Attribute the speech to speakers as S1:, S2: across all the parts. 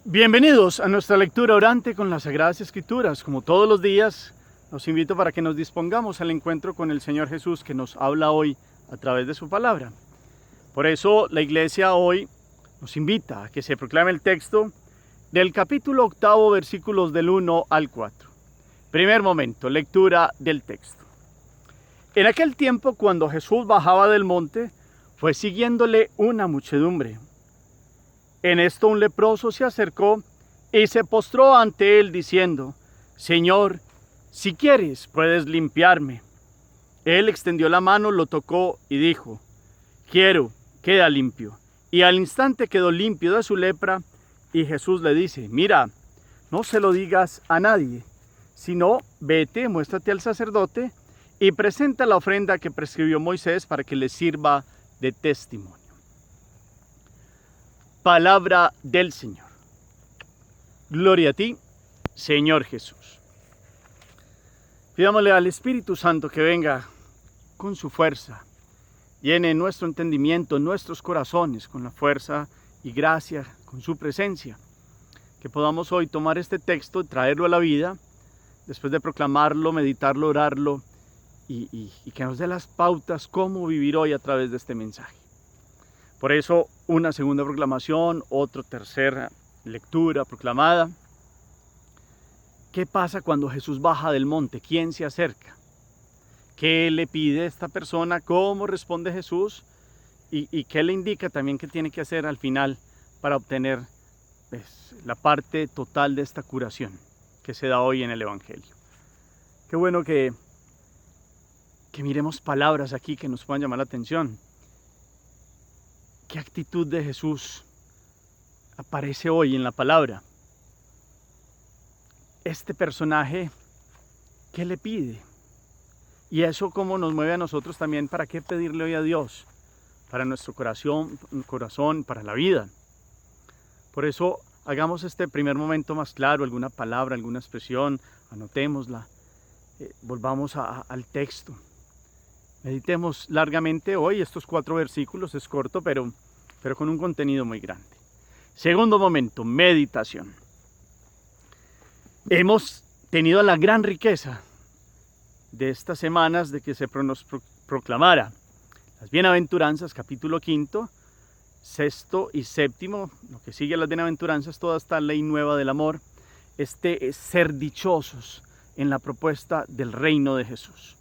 S1: Bienvenidos a nuestra lectura orante con las Sagradas Escrituras. Como todos los días, los invito para que nos dispongamos al encuentro con el Señor Jesús que nos habla hoy a través de su palabra. Por eso la Iglesia hoy nos invita a que se proclame el texto del capítulo 8, versículos del 1 al 4. Primer momento, lectura del texto. En aquel tiempo, cuando Jesús bajaba del monte, fue siguiéndole una muchedumbre. En esto un leproso se acercó y se postró ante él diciendo: Señor, si quieres, puedes limpiarme. Él extendió la mano, lo tocó y dijo: Quiero, queda limpio. Y al instante quedó limpio de su lepra. Y Jesús le dice: Mira, no se lo digas a nadie, sino vete, muéstrate al sacerdote y presenta la ofrenda que prescribió Moisés para que le sirva de testimonio. Palabra del Señor. Gloria a ti, Señor Jesús. Pidámosle al Espíritu Santo que venga con su fuerza, llene nuestro entendimiento, nuestros corazones con la fuerza y gracia, con su presencia. Que podamos hoy tomar este texto, traerlo a la vida, después de proclamarlo, meditarlo, orarlo y que nos dé las pautas cómo vivir hoy a través de este mensaje. Por eso, una segunda proclamación, otra tercera lectura proclamada. ¿Qué pasa cuando Jesús baja del monte? ¿Quién se acerca? ¿Qué le pide esta persona? ¿Cómo responde Jesús? ¿Y qué le indica también que tiene que hacer al final para obtener la parte total de esta curación que se da hoy en el Evangelio? Qué bueno que miremos palabras aquí que nos puedan llamar la atención. ¿Qué actitud de Jesús aparece hoy en la palabra? Este personaje, ¿qué le pide? Y eso cómo nos mueve a nosotros también, ¿para qué pedirle hoy a Dios? Para nuestro corazón, para la vida. Por eso hagamos este primer momento más claro, alguna palabra, alguna expresión, anotémosla, volvamos al texto. Meditemos largamente hoy estos 4 versículos, es corto, pero con un contenido muy grande. Segundo momento, meditación. Hemos tenido la gran riqueza de estas semanas de que se nos proclamara las bienaventuranzas, capítulo 5, 6 y 7, lo que sigue a las bienaventuranzas, toda esta ley nueva del amor, ser dichosos en la propuesta del reino de Jesús.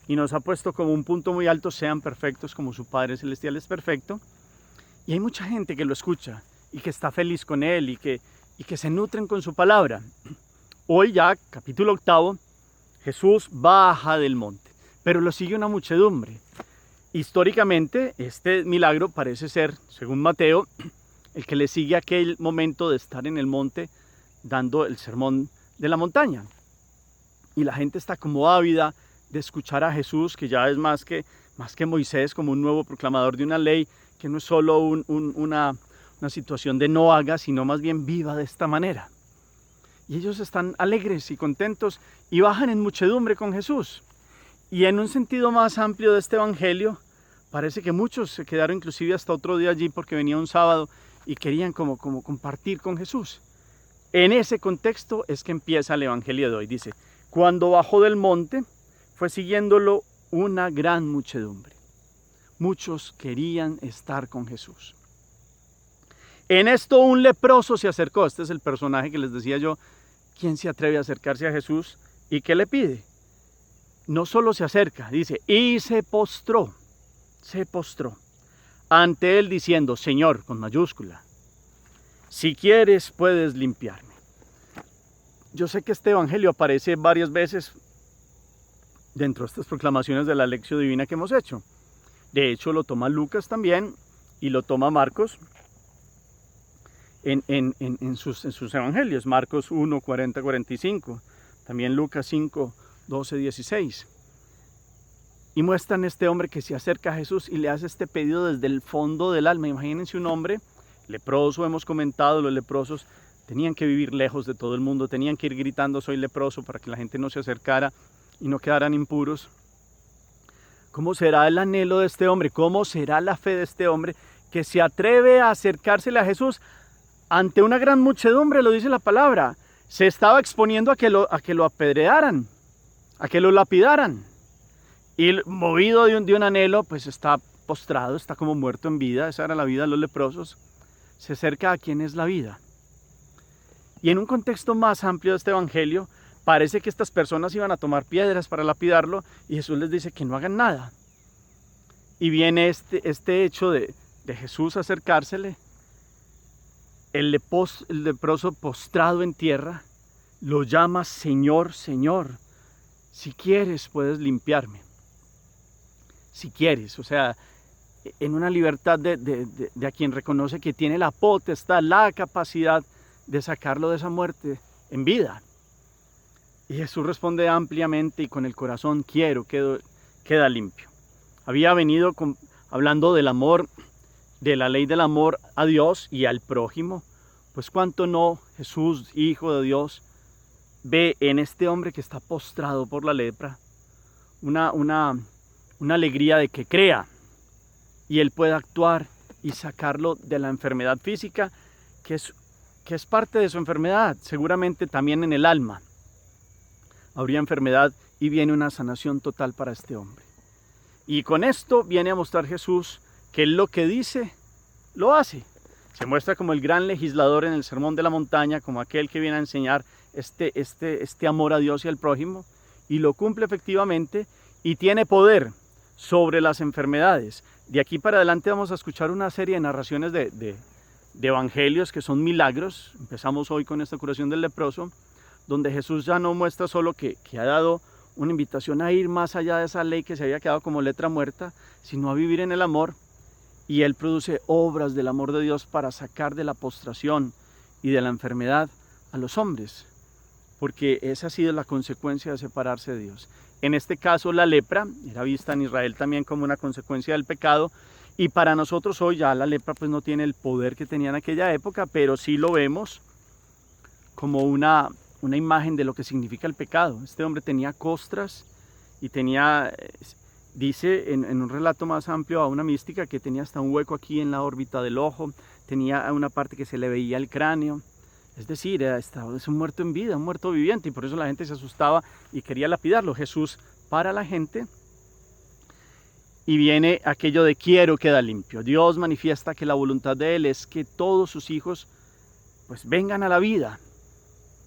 S1: Y nos ha puesto como un punto muy alto: sean perfectos como su Padre Celestial es perfecto. Y hay mucha gente que lo escucha y que está feliz con él y que se nutren con su palabra. Hoy ya, capítulo 8, Jesús baja del monte, pero lo sigue una muchedumbre. Históricamente, este milagro parece ser, según Mateo, el que le sigue aquel momento de estar en el monte dando el sermón de la montaña. Y la gente está como ávida de escuchar a Jesús, que ya es más que Moisés, como un nuevo proclamador de una ley, que no es solo una situación de no haga, sino más bien viva de esta manera. Y ellos están alegres y contentos y bajan en muchedumbre con Jesús. Y en un sentido más amplio de este evangelio, parece que muchos se quedaron inclusive hasta otro día allí porque venía un sábado y querían como compartir con Jesús. En ese contexto es que empieza el evangelio de hoy. Dice: cuando bajó del monte, fue siguiéndolo una gran muchedumbre. Muchos querían estar con Jesús. En esto un leproso se acercó. Este es el personaje que les decía yo. ¿Quién se atreve a acercarse a Jesús? ¿Y qué le pide? No solo se acerca, dice, y se postró ante él diciendo: Señor, con mayúscula, si quieres puedes limpiarme. Yo sé que este evangelio aparece varias veces dentro de estas proclamaciones de la Lección Divina que hemos hecho. De hecho, lo toma Lucas también y lo toma Marcos en sus evangelios. Marcos 1, 40, 45. También Lucas 5, 12, 16. Y muestran este hombre que se acerca a Jesús y le hace este pedido desde el fondo del alma. Imagínense un hombre leproso. Hemos comentado, los leprosos tenían que vivir lejos de todo el mundo. Tenían que ir gritando: soy leproso, para que la gente no se acercara y no quedaran impuros. ¿Cómo será el anhelo de este hombre? ¿Cómo será la fe de este hombre que se atreve a acercársele a Jesús ante una gran muchedumbre, lo dice la palabra, se estaba exponiendo a que lo apedrearan, a que lo lapidaran. Y movido de un anhelo, pues está postrado, está como muerto en vida. Esa era la vida de los leprosos. Se acerca a quien es la vida. Y en un contexto más amplio de este evangelio, parece que estas personas iban a tomar piedras para lapidarlo y Jesús les dice que no hagan nada. Y viene este hecho de Jesús acercársele. El leproso postrado en tierra lo llama Señor, Señor. Si quieres puedes limpiarme. Si quieres, o sea, en una libertad de a quien reconoce que tiene la potestad, la capacidad de sacarlo de esa muerte en vida. Y Jesús responde ampliamente y con el corazón, quiero, queda limpio. Había venido hablando del amor, de la ley del amor a Dios y al prójimo. Pues cuánto no Jesús, Hijo de Dios, ve en este hombre que está postrado por la lepra una alegría de que crea y él pueda actuar y sacarlo de la enfermedad física que es parte de su enfermedad. Seguramente también en el alma habría enfermedad y viene una sanación total para este hombre. Y con esto viene a mostrar Jesús que él lo que dice, lo hace. Se muestra como el gran legislador en el Sermón de la Montaña, como aquel que viene a enseñar este amor a Dios y al prójimo, y lo cumple efectivamente y tiene poder sobre las enfermedades. De aquí para adelante vamos a escuchar una serie de narraciones de evangelios que son milagros. Empezamos hoy con esta curación del leproso, donde Jesús ya no muestra solo que ha dado una invitación a ir más allá de esa ley que se había quedado como letra muerta, sino a vivir en el amor. Y Él produce obras del amor de Dios para sacar de la postración y de la enfermedad a los hombres, porque esa ha sido la consecuencia de separarse de Dios. En este caso la lepra era vista en Israel también como una consecuencia del pecado, y para nosotros hoy ya la lepra pues no tiene el poder que tenía en aquella época, pero sí lo vemos como una imagen de lo que significa el pecado. Este hombre tenía costras y tenía, dice en un relato más amplio a una mística, que tenía hasta un hueco aquí en la órbita del ojo, tenía una parte que se le veía el cráneo. Es decir, es un muerto en vida, un muerto viviente, y por eso la gente se asustaba y quería lapidarlo. Jesús para la gente y viene aquello de quiero, queda limpio. Dios manifiesta que la voluntad de Él es que todos sus hijos pues vengan a la vida,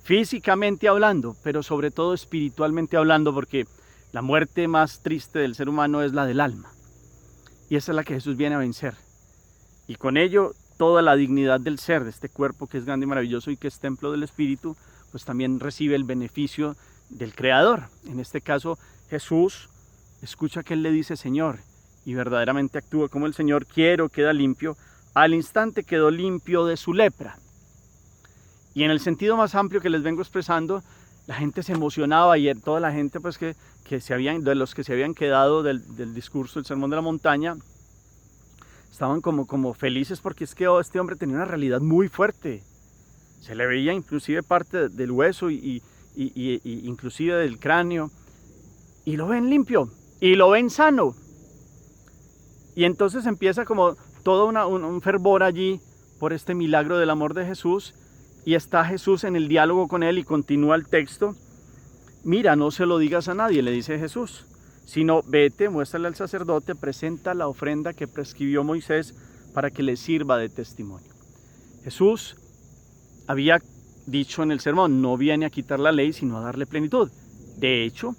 S1: físicamente hablando, pero sobre todo espiritualmente hablando, porque la muerte más triste del ser humano es la del alma. Y esa es la que Jesús viene a vencer. Y con ello toda la dignidad del ser, de este cuerpo que es grande y maravilloso y que es templo del Espíritu, pues también recibe el beneficio del Creador. En este caso, Jesús escucha que Él le dice Señor y verdaderamente actúa como el Señor. Quiero, queda limpio. Al instante quedó limpio de su lepra. Y en el sentido más amplio que les vengo expresando, la gente se emocionaba y toda la gente pues de los que se habían quedado del discurso del Sermón de la Montaña, estaban como felices porque es que este hombre tenía una realidad muy fuerte. Se le veía inclusive parte del hueso y inclusive del cráneo. Y lo ven limpio y lo ven sano. Y entonces empieza como todo un fervor allí por este milagro del amor de Jesús. Y está Jesús en el diálogo con él y continúa el texto. Mira, no se lo digas a nadie, le dice Jesús, sino vete, muéstrale al sacerdote, presenta la ofrenda que prescribió Moisés para que le sirva de testimonio. Jesús había dicho en el sermón, no viene a quitar la ley, sino a darle plenitud. De hecho,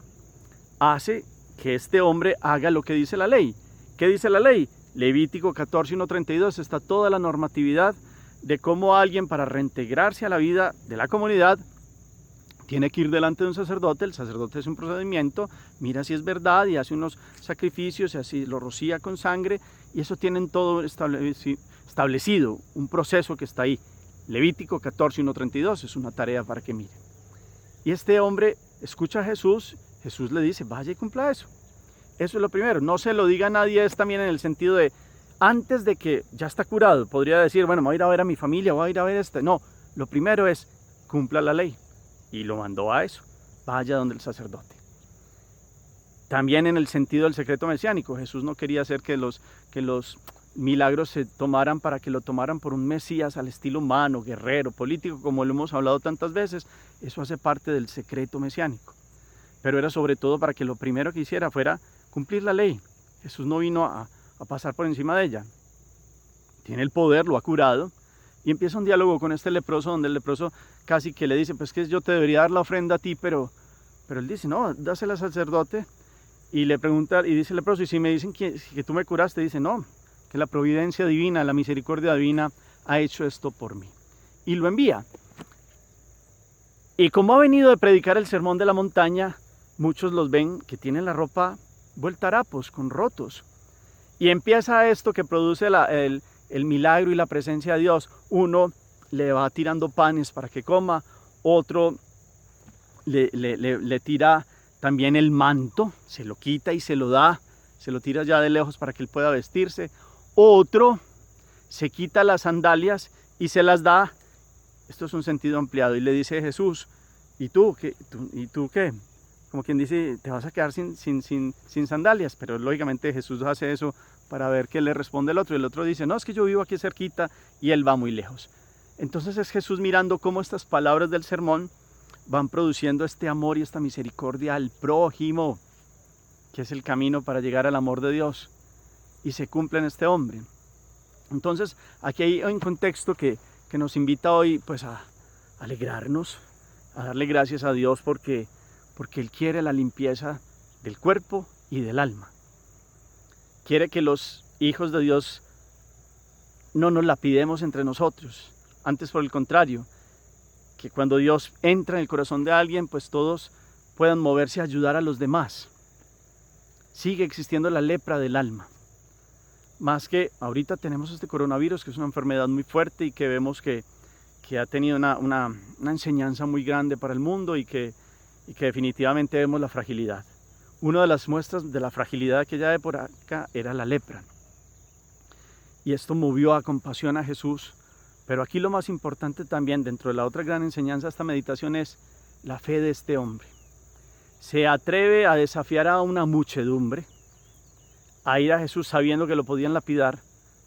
S1: hace que este hombre haga lo que dice la ley. ¿Qué dice la ley? Levítico 14, 1, 32, está toda la normatividad de cómo alguien para reintegrarse a la vida de la comunidad tiene que ir delante de un sacerdote. El sacerdote hace un procedimiento, mira si es verdad y hace unos sacrificios y así lo rocía con sangre, y eso tienen todo establecido, un proceso que está ahí. Levítico 14, 1, 32 es una tarea para que miren. Y este hombre escucha a Jesús, Jesús le dice, vaya y cumpla eso. Eso es lo primero, no se lo diga a nadie, es también en el sentido de, antes de que ya está curado, podría decir, bueno, voy a ir a ver a mi familia, voy a ir a ver No, lo primero es, cumpla la ley. Y lo mandó a eso, vaya donde el sacerdote. También en el sentido del secreto mesiánico, Jesús no quería hacer que los milagros se tomaran para que lo tomaran por un Mesías al estilo humano, guerrero, político, como lo hemos hablado tantas veces. Eso hace parte del secreto mesiánico. Pero era sobre todo para que lo primero que hiciera fuera cumplir la ley. Jesús no vino a pasar por encima de ella. Tiene el poder, lo ha curado, y empieza un diálogo con este leproso, donde el leproso casi que le dice, pues que yo te debería dar la ofrenda a ti, pero él dice, no, dásela al sacerdote. Y le pregunta, y dice el leproso, y si me dicen que tú me curaste, dice, no, que la providencia divina, la misericordia divina ha hecho esto por mí. Y lo envía. Y como ha venido de predicar el sermón de la montaña, muchos los ven que tienen la ropa vuelta a harapos, con rotos. Y empieza esto que produce el milagro y la presencia de Dios. Uno le va tirando panes para que coma, otro le tira también el manto, se lo quita y se lo da, se lo tira ya de lejos para que él pueda vestirse. Otro se quita las sandalias y se las da. Esto es un sentido ampliado. Y le dice Jesús, ¿y tú qué? Como quien dice, te vas a quedar sin sandalias. Pero lógicamente Jesús hace eso para ver qué le responde el otro. Y el otro dice, no, es que yo vivo aquí cerquita, y él va muy lejos. Entonces es Jesús mirando cómo estas palabras del sermón van produciendo este amor y esta misericordia al prójimo, que es el camino para llegar al amor de Dios, y se cumple en este hombre. Entonces aquí hay un contexto que nos invita hoy pues a alegrarnos, a darle gracias a Dios porque Él quiere la limpieza del cuerpo y del alma. Quiere que los hijos de Dios no nos la pidemos entre nosotros, antes por el contrario, que cuando Dios entra en el corazón de alguien, pues todos puedan moverse a ayudar a los demás. Sigue existiendo la lepra del alma. Más que ahorita tenemos este coronavirus, que es una enfermedad muy fuerte y que vemos que ha tenido una enseñanza muy grande para el mundo y que definitivamente vemos la fragilidad. Una de las muestras de la fragilidad de aquella época era la lepra. Y esto movió a compasión a Jesús. Pero aquí lo más importante también, dentro de la otra gran enseñanza de esta meditación, es la fe de este hombre. Se atreve a desafiar a una muchedumbre, a ir a Jesús sabiendo que lo podían lapidar,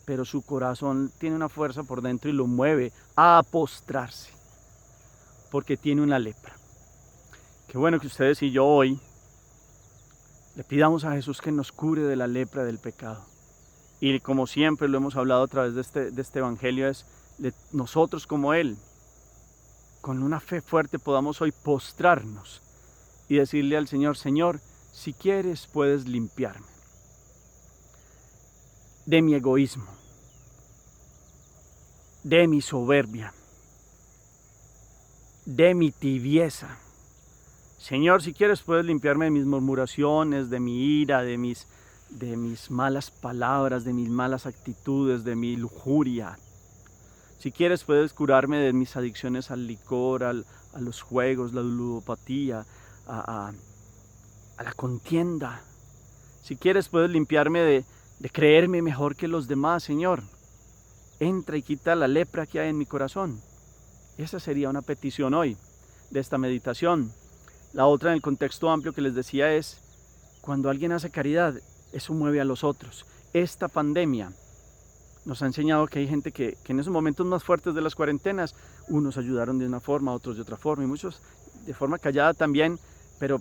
S1: pero su corazón tiene una fuerza por dentro y lo mueve a postrarse, porque tiene una lepra. Qué bueno que ustedes y yo hoy le pidamos a Jesús que nos cure de la lepra del pecado. Y como siempre lo hemos hablado a través de este evangelio, es nosotros como Él, con una fe fuerte podamos hoy postrarnos y decirle al Señor, Señor, si quieres puedes limpiarme de mi egoísmo, de mi soberbia, de mi tibieza. Señor, si quieres puedes limpiarme de mis murmuraciones, de mi ira, de mis malas palabras, de mis malas actitudes, de mi lujuria. Si quieres puedes curarme de mis adicciones al licor, a los juegos, la ludopatía, a la contienda. Si quieres puedes limpiarme de creerme mejor que los demás, Señor. Entra y quita la lepra que hay en mi corazón. Esa sería una petición hoy de esta meditación. La otra, en el contexto amplio que les decía, es cuando alguien hace caridad, eso mueve a los otros. Esta pandemia nos ha enseñado que hay gente que en esos momentos más fuertes de las cuarentenas, unos ayudaron de una forma, otros de otra forma, y muchos de forma callada también, pero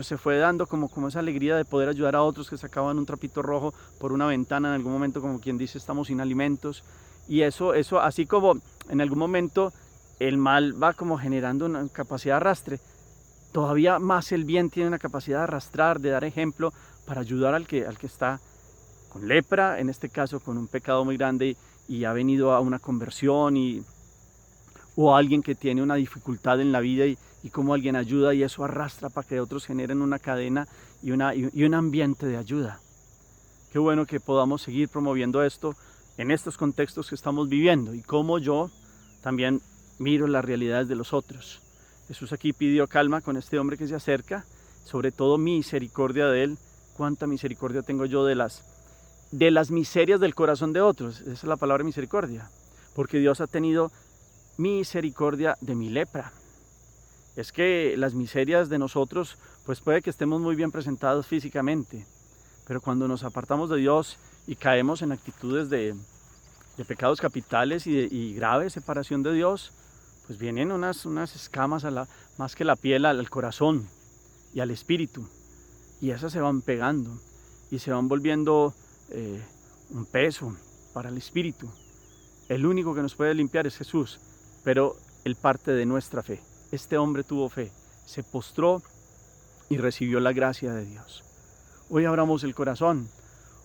S1: se fue dando como esa alegría de poder ayudar a otros que sacaban un trapito rojo por una ventana en algún momento, como quien dice, estamos sin alimentos. Y eso así como en algún momento el mal va como generando una capacidad de arrastre, todavía más el bien tiene una capacidad de arrastrar, de dar ejemplo para ayudar al que está con lepra, en este caso con un pecado muy grande y ha venido a una conversión, o alguien que tiene una dificultad en la vida y cómo alguien ayuda y eso arrastra para que otros generen una cadena y un ambiente de ayuda. Qué bueno que podamos seguir promoviendo esto en estos contextos que estamos viviendo y cómo yo también miro las realidades de los otros. Jesús aquí pidió calma con este hombre que se acerca, sobre todo misericordia de él. ¿Cuánta misericordia tengo yo de las miserias del corazón de otros? Esa es la palabra misericordia, porque Dios ha tenido misericordia de mi lepra. Es que las miserias de nosotros, pues puede que estemos muy bien presentados físicamente, pero cuando nos apartamos de Dios y caemos en actitudes de pecados capitales y grave separación de Dios, pues vienen unas escamas más que la piel al corazón y al espíritu, y esas se van pegando y se van volviendo un peso para el espíritu. El único que nos puede limpiar es Jesús, pero Él parte de nuestra fe. Este hombre tuvo fe, se postró y recibió la gracia de Dios. Hoy abramos el corazón,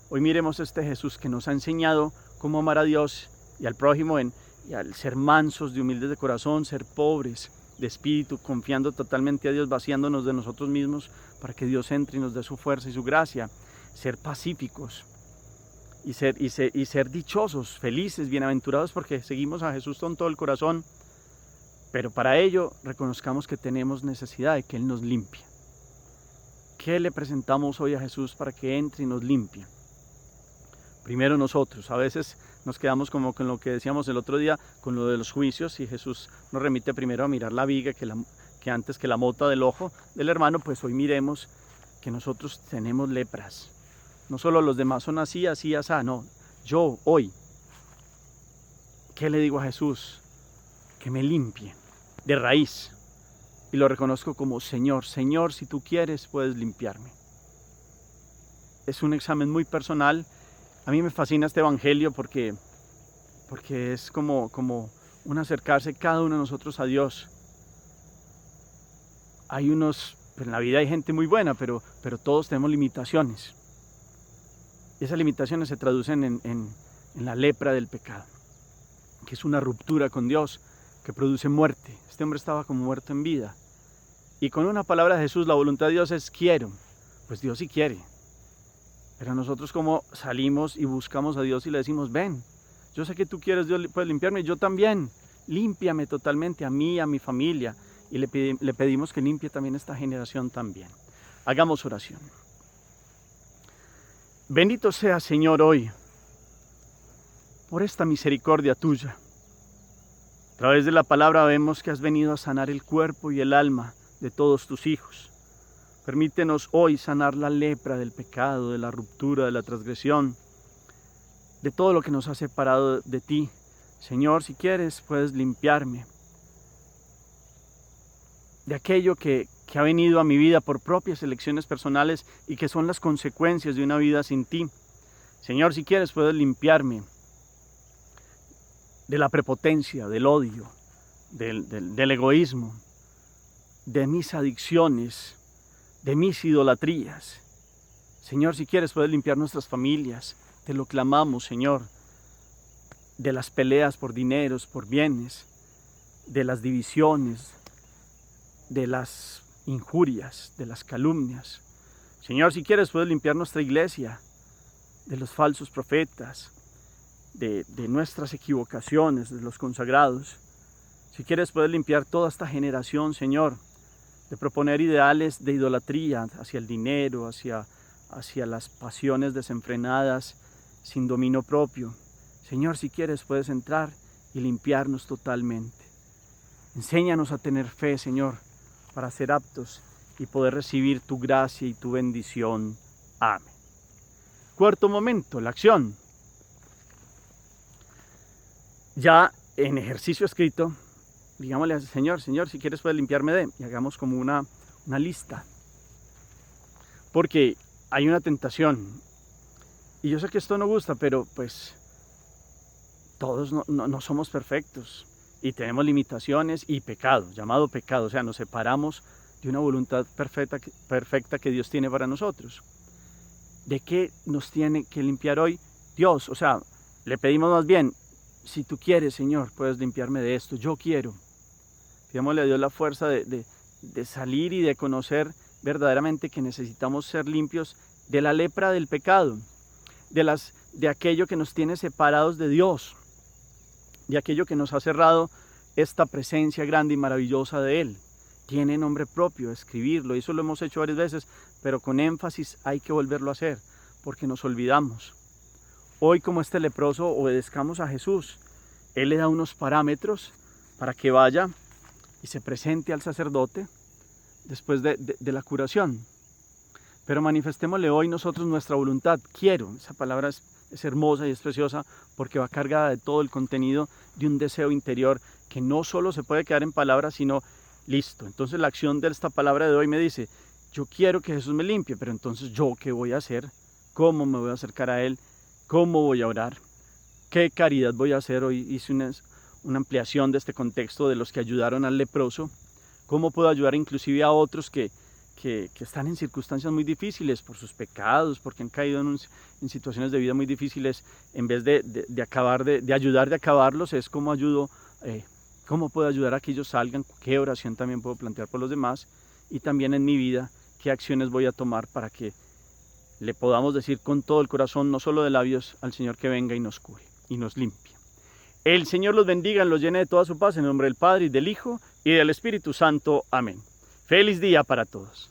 S1: hoy miremos a este Jesús que nos ha enseñado cómo amar a Dios y al prójimo y al ser mansos, de humildes de corazón, ser pobres de espíritu, confiando totalmente a Dios, vaciándonos de nosotros mismos para que Dios entre y nos dé su fuerza y su gracia, ser pacíficos y ser dichosos, felices, bienaventurados porque seguimos a Jesús con todo el corazón, pero para ello reconozcamos que tenemos necesidad de que Él nos limpie. ¿Qué le presentamos hoy a Jesús para que entre y nos limpie? Primero nosotros, a veces nos quedamos como con lo que decíamos el otro día, con lo de los juicios, y Jesús nos remite primero a mirar la viga que antes que la mota del ojo del hermano. Pues hoy miremos que nosotros tenemos lepras. No solo los demás son así, así, así, no. Yo hoy, ¿qué le digo a Jesús? Que me limpie de raíz. Y lo reconozco como Señor, Señor, si tú quieres puedes limpiarme. Es un examen muy personal. A mí me fascina este evangelio porque es como un acercarse cada uno de nosotros a Dios. En la vida hay gente muy buena, pero todos tenemos limitaciones. Y esas limitaciones se traducen en la lepra del pecado, que es una ruptura con Dios, que produce muerte. Este hombre estaba como muerto en vida. Y con una palabra de Jesús, la voluntad de Dios es quiero. Pues Dios sí quiere. Pero nosotros como salimos y buscamos a Dios y le decimos, ven, yo sé que tú quieres, Dios puede limpiarme, yo también, límpiame totalmente a mí, a mi familia. Y le pedimos que limpie también esta generación también. Hagamos oración. Bendito sea, Señor, hoy, por esta misericordia tuya. A través de la palabra vemos que has venido a sanar el cuerpo y el alma de todos tus hijos. Permítenos hoy sanar la lepra del pecado, de la ruptura, de la transgresión, de todo lo que nos ha separado de ti. Señor, si quieres, puedes limpiarme de aquello que ha venido a mi vida por propias elecciones personales y que son las consecuencias de una vida sin ti. Señor, si quieres, puedes limpiarme de la prepotencia, del odio, del egoísmo, de mis adicciones, de mis idolatrías. Señor, si quieres, puedes limpiar nuestras familias. Te lo clamamos, Señor, de las peleas por dineros, por bienes, de las divisiones, de las injurias, de las calumnias. Señor, si quieres, puedes limpiar nuestra iglesia de los falsos profetas, de nuestras equivocaciones, de los consagrados. Si quieres, puedes limpiar toda esta generación, Señor, de proponer ideales de idolatría hacia el dinero, hacia las pasiones desenfrenadas, sin dominio propio. Señor, si quieres, puedes entrar y limpiarnos totalmente. Enséñanos a tener fe, Señor, para ser aptos y poder recibir tu gracia y tu bendición. Amén. Cuarto momento, la acción. Ya en ejercicio escrito, digámosle al Señor, Señor, si quieres puedes limpiarme de, y hagamos como una lista. Porque hay una tentación, y yo sé que esto no gusta, pero pues todos no somos perfectos, y tenemos limitaciones y pecado, llamado pecado, o sea, nos separamos de una voluntad perfecta que Dios tiene para nosotros. ¿De qué nos tiene que limpiar hoy Dios? O sea, le pedimos más bien, si tú quieres, Señor, puedes limpiarme de esto, yo quiero. Pidámosle a Dios la fuerza de salir y de conocer verdaderamente que necesitamos ser limpios de la lepra del pecado, de aquello que nos tiene separados de Dios, de aquello que nos ha cerrado esta presencia grande y maravillosa de Él. Tiene nombre propio, escribirlo, y eso lo hemos hecho varias veces, pero con énfasis hay que volverlo a hacer, porque nos olvidamos. Hoy, como este leproso, obedezcamos a Jesús. Él le da unos parámetros para que vaya y se presente al sacerdote después de la curación. Pero manifestémosle hoy nosotros nuestra voluntad. Quiero, esa palabra es es hermosa y es preciosa porque va cargada de todo el contenido de un deseo interior que no solo se puede quedar en palabras, sino listo. Entonces la acción de esta palabra de hoy me dice, yo quiero que Jesús me limpie, pero entonces ¿yo qué voy a hacer? ¿Cómo me voy a acercar a Él? ¿Cómo voy a orar? ¿Qué caridad voy a hacer? Hoy hice una ampliación de este contexto de los que ayudaron al leproso. ¿Cómo puedo ayudar inclusive a otros que están en circunstancias muy difíciles por sus pecados, porque han caído en situaciones de vida muy difíciles? En vez de ayudar de acabarlos, es cómo ayudo, cómo puedo ayudar a que ellos salgan, qué oración también puedo plantear por los demás, y también en mi vida, qué acciones voy a tomar para que le podamos decir con todo el corazón, no solo de labios, al Señor que venga y nos cure y nos limpie. El Señor los bendiga, los llene de toda su paz, en el nombre del Padre, y del Hijo, y del Espíritu Santo. Amén. Feliz día para todos.